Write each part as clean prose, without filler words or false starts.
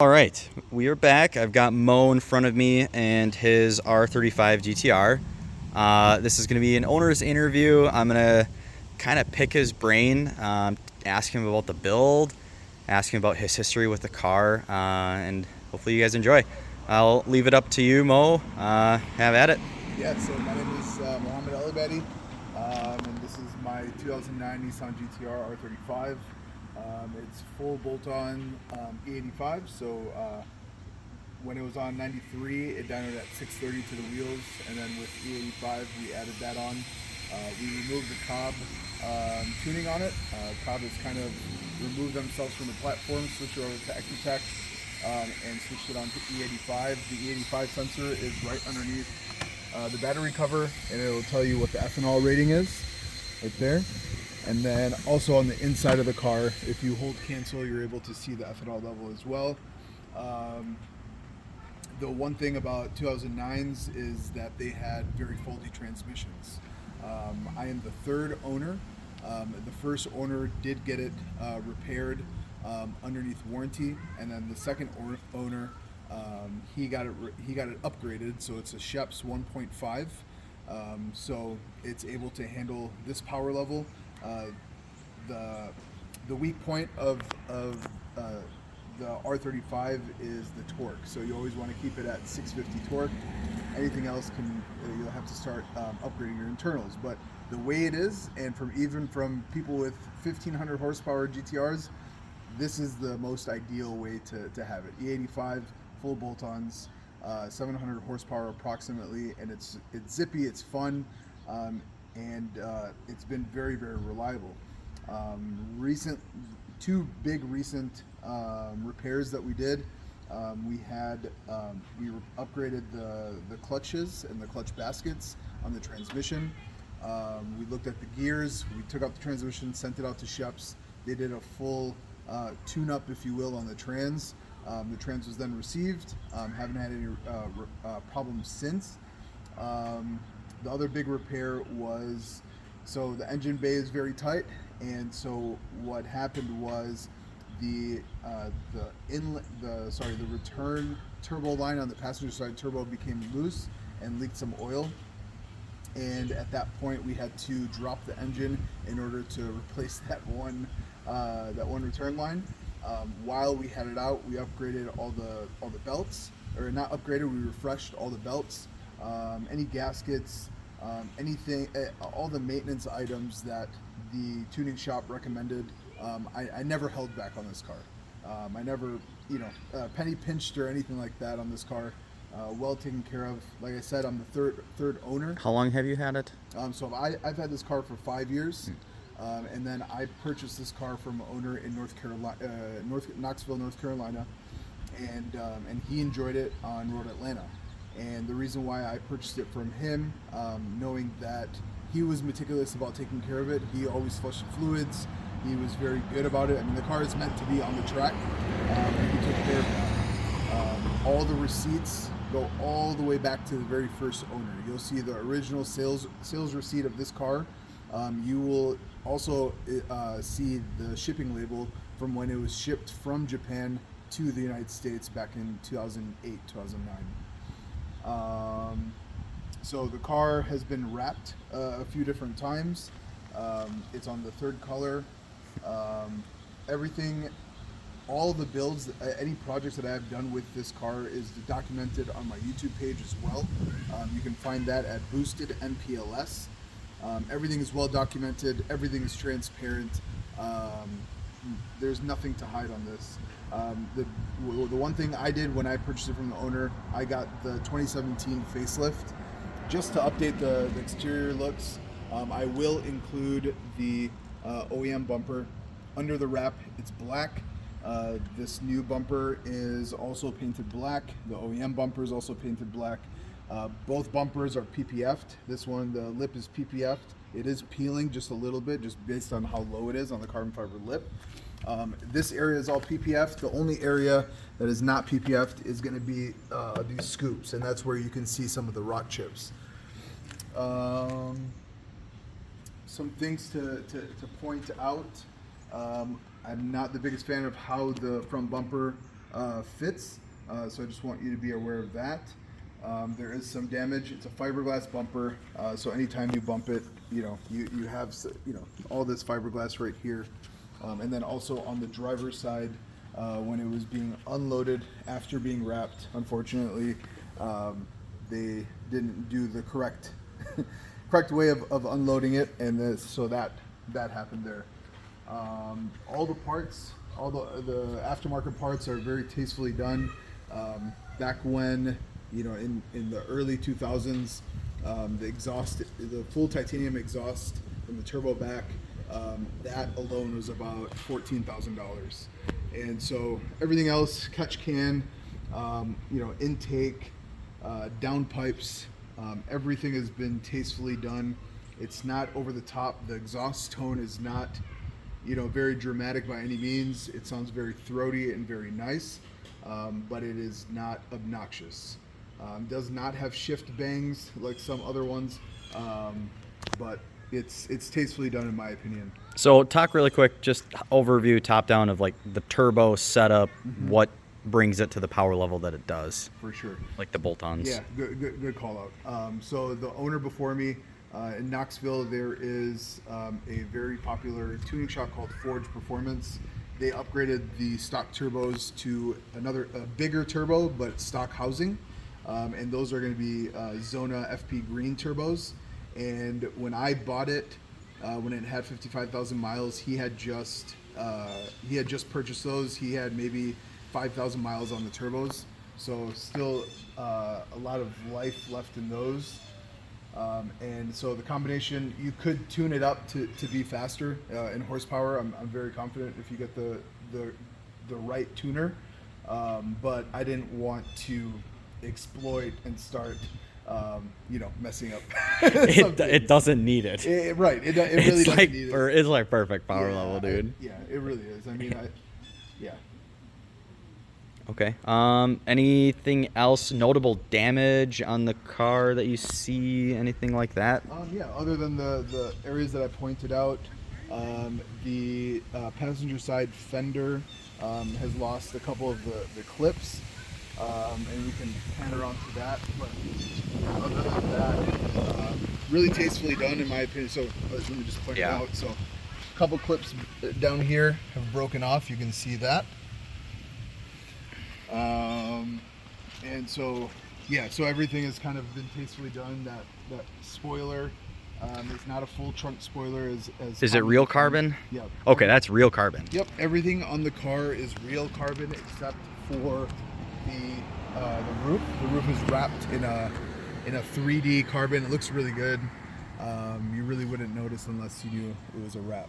All right, we are back. I've got Mo in front of me and his R35 GTR. This is going to be an owner's interview. I'm going to kind of pick his brain, ask him about the build, ask him about his history with the car, and hopefully you guys enjoy. I'll leave it up to you, Mo. Have at it. Yeah, so my name is Mohammed Alibadi, and this is my 2009 Nissan GTR R35. It's full bolt-on E85, so when it was on 93, it dynoed at 630 to the wheels, and then with E85, we added that on. We removed the Cobb tuning on it. Cobb has kind of removed themselves from the platform, switched it over to Ecotech, and switched it on to E85. The E85 sensor is right underneath the battery cover, and it'll tell you what the ethanol rating is right there. And then also on the inside of the car, if you hold cancel, you're able to see the ethanol level as well. The one thing about 2009s is that they had very faulty transmissions. I am the third owner. The first owner did get it repaired underneath warranty, and then the second owner he got it upgraded, so it's a Sheps 1.5. So it's able to handle this power level. The weak point of the R35 is the torque. So you always want to keep it at 650 torque. Anything else you'll have to start upgrading your internals. But the way it is, and from people with 1500 horsepower GTRs, this is the most ideal way to have it. E85 full bolt-ons, 700 horsepower approximately, and it's zippy, it's fun, and it's been very, very reliable. Two big recent repairs that we did. We upgraded the clutches and the clutch baskets on the transmission. We looked at the gears. We took out the transmission, sent it out to Sheps. They did a full tune-up, if you will, on the trans. The trans was then received. Haven't had any problems since. The other big repair was, so the engine bay is very tight, and so what happened was the return turbo line on the passenger side turbo became loose and leaked some oil. And at that point, we had to drop the engine in order to replace that one return line. While we had it out, we upgraded all the belts, or not upgraded, we refreshed all the belts, any gaskets, anything, all the maintenance items that the tuning shop recommended. I never held back on this car. I never, penny pinched or anything like that on this car. Well taken care of. Like I said, I'm the third owner. How long have you had it? So I've had this car for 5 years. And then I purchased this car from an owner in Knoxville, North Carolina, and he enjoyed it on Road Atlanta. And the reason why I purchased it from him, knowing that he was meticulous about taking care of it, he always flushed the fluids. He was very good about it. I mean, the car is meant to be on the track, and he took care of that. All the receipts go all the way back to the very first owner. You'll see the original sales receipt of this car. You will also see the shipping label from when it was shipped from Japan to the United States back in 2008, 2009. So the car has been wrapped a few different times. It's on the third color. Everything, all the builds, any projects that I have done with this car is documented on my YouTube page as well. You can find that at Boosted NPLS. Everything is well documented. Everything is transparent. There's nothing to hide on this. The one thing I did when I purchased it from the owner, I got the 2017 facelift just to update the exterior looks. I will include the OEM bumper. Under the wrap, it's black. This new bumper is also painted black. The OEM bumper is also painted black. Both bumpers are PPF'd. This one, the lip is PPF'd. It is peeling just a little bit, just based on how low it is on the carbon fiber lip. This area is all PPF'd. The only area that is not PPF'd is going to be these scoops, and that's where you can see some of the rot chips. Some things to point out. I'm not the biggest fan of how the front bumper fits. So I just want you to be aware of that. There is some damage. It's a fiberglass bumper, so anytime you bump it, you have all this fiberglass right here, and then also on the driver's side, when it was being unloaded after being wrapped, unfortunately, they didn't do the correct correct way of unloading it, and so that happened there. All the parts, all the aftermarket parts are very tastefully done. Back when, in the early 2000s, the full titanium exhaust from the turbo back, that alone was about $14,000. And so everything else, catch can, intake, downpipes, everything has been tastefully done. It's not over the top. The exhaust tone is not, very dramatic by any means. It sounds very throaty and very nice, but it is not obnoxious. Does not have shift bangs like some other ones, but it's tastefully done in my opinion. So talk really quick, just overview top down of like the turbo setup, what brings it to the power level that it does. For sure. Like the bolt-ons. Yeah, good call out. So the owner before me in Knoxville, there is a very popular tuning shop called Forge Performance. They upgraded the stock turbos to a bigger turbo, but stock housing. And those are going to be Zona FP Green turbos. And when I bought it, when it had 55,000 miles, he had just purchased those. He had maybe 5,000 miles on the turbos, so still a lot of life left in those. And so the combination, you could tune it up to be faster in horsepower. I'm very confident if you get the right tuner, but I didn't want to exploit and start messing up. It doesn't need it. Right. It really doesn't need it. It's like perfect power level, dude. It really is. I mean, yeah. Okay. Anything else notable damage on the car that you see? Anything like that? Other than the areas that I pointed out, the passenger side fender has lost a couple of the clips, and we can pan around to that. But other than that, really tastefully done in my opinion. So let me just point it out. So a couple clips down here have broken off. You can see that. And so everything has kind of been tastefully done. That spoiler is not a full trunk spoiler. Is it real carbon? Yep. Okay, that's real carbon. Yep, everything on the car is real carbon except for the roof. The roof is wrapped in a 3D carbon. It looks really good. You really wouldn't notice unless you knew it was a wrap.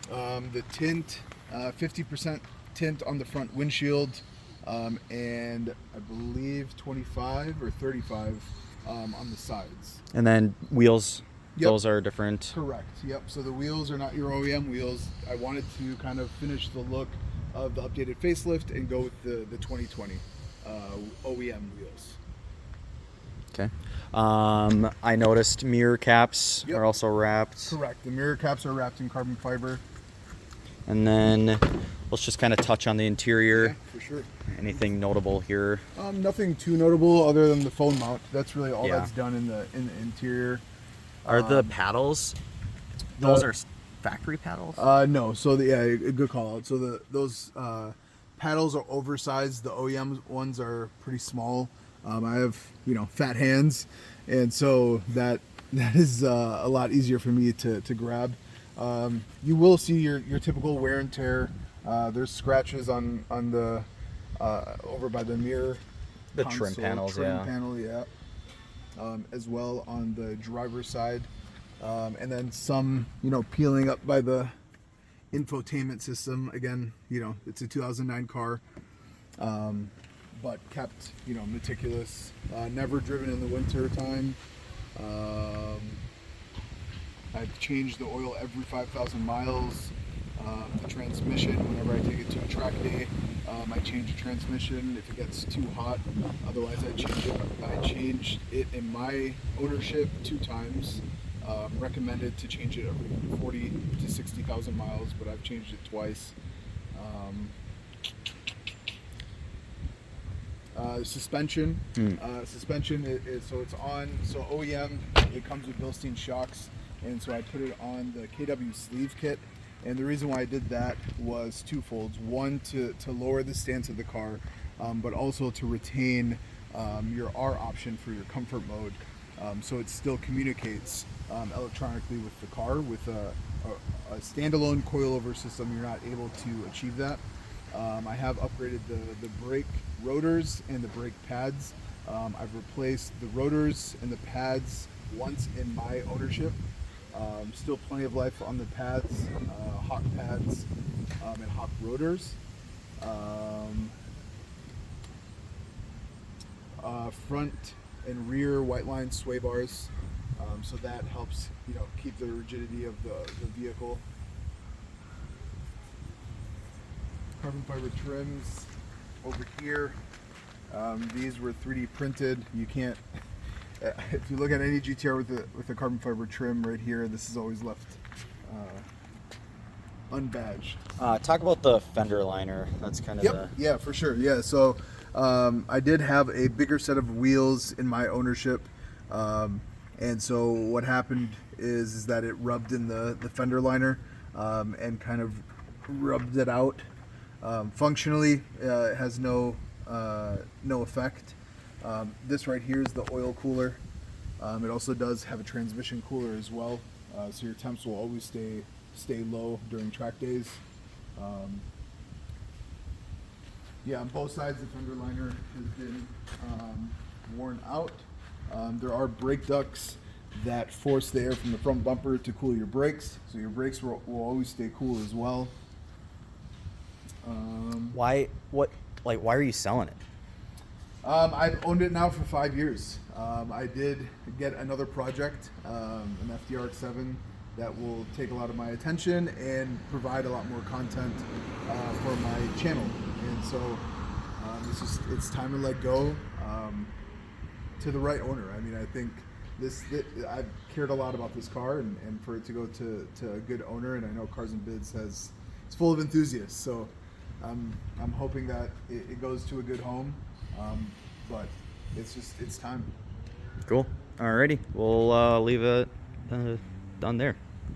The tint, 50% tint on the front windshield, and I believe 25 or 35 on the sides. And then wheels, those are different. Correct. Yep. So the wheels are not your OEM wheels. I wanted to kind of finish the look of the updated facelift and go with the 2020 OEM wheels. Okay. I noticed mirror caps are also wrapped. Correct. The mirror caps are wrapped in carbon fiber. And then let's just kind of touch on the interior. Yeah, for sure. Anything notable here? Nothing too notable other than the phone mount. That's really all that's done in the interior. Are the paddles? Those are factory paddles? No. So good call out. So those paddles are oversized. The OEM ones are pretty small. I have fat hands, and so that is a lot easier for me to grab. You will see your typical wear and tear. There's scratches on the over by the mirror. The trim panels, panel, as well on the driver's side, and then some peeling up by the infotainment system. Again, it's a 2009 car, but kept meticulous. Never driven in the winter time. I've changed the oil every 5,000 miles. The transmission, whenever I take it to a track day, I change the transmission if it gets too hot. Otherwise, I change it. I changed it in my ownership 2 times. Recommended to change it every 40 to 60,000 miles, but I've changed it twice. Suspension. Suspension is so it's on. So OEM, it comes with Bilstein shocks, and so I put it on the KW sleeve kit. And the reason why I did that was twofold. One, to lower the stance of the car, but also to retain your R option for your comfort mode. So it still communicates electronically with the car. With a standalone coilover system, you're not able to achieve that. I have upgraded the brake rotors and the brake pads. I've replaced the rotors and the pads once in my ownership. Still plenty of life on the pads, hawk pads, and hawk rotors. Front and rear white line sway bars, so that helps keep the rigidity of the vehicle. Carbon fiber trims over here. These were 3D printed. You can't. If you look at any GTR with a carbon fiber trim right here, this is always left unbadged. Talk about the fender liner. That's kind of Yeah, for sure. Yeah, so I did have a bigger set of wheels in my ownership, and so what happened is that it rubbed in the fender liner and kind of rubbed it out. Functionally, it has no effect. This right here is the oil cooler. It also does have a transmission cooler as well, so your temps will always stay low during track days. Yeah, on both sides the fender liner has been worn out. There are brake ducts that force the air from the front bumper to cool your brakes, so your brakes will always stay cool as well. why are you selling it? I've owned it now for 5 years. I did get another project, an FDR7, that will take a lot of my attention and provide a lot more content for my channel. And so it's time to let go to the right owner. I mean, I think I've cared a lot about this car, and for it to go to a good owner, and I know Cars and Bids it's full of enthusiasts. So I'm hoping that it goes to a good home. But it's time. Cool. Alrighty, we'll leave it on there.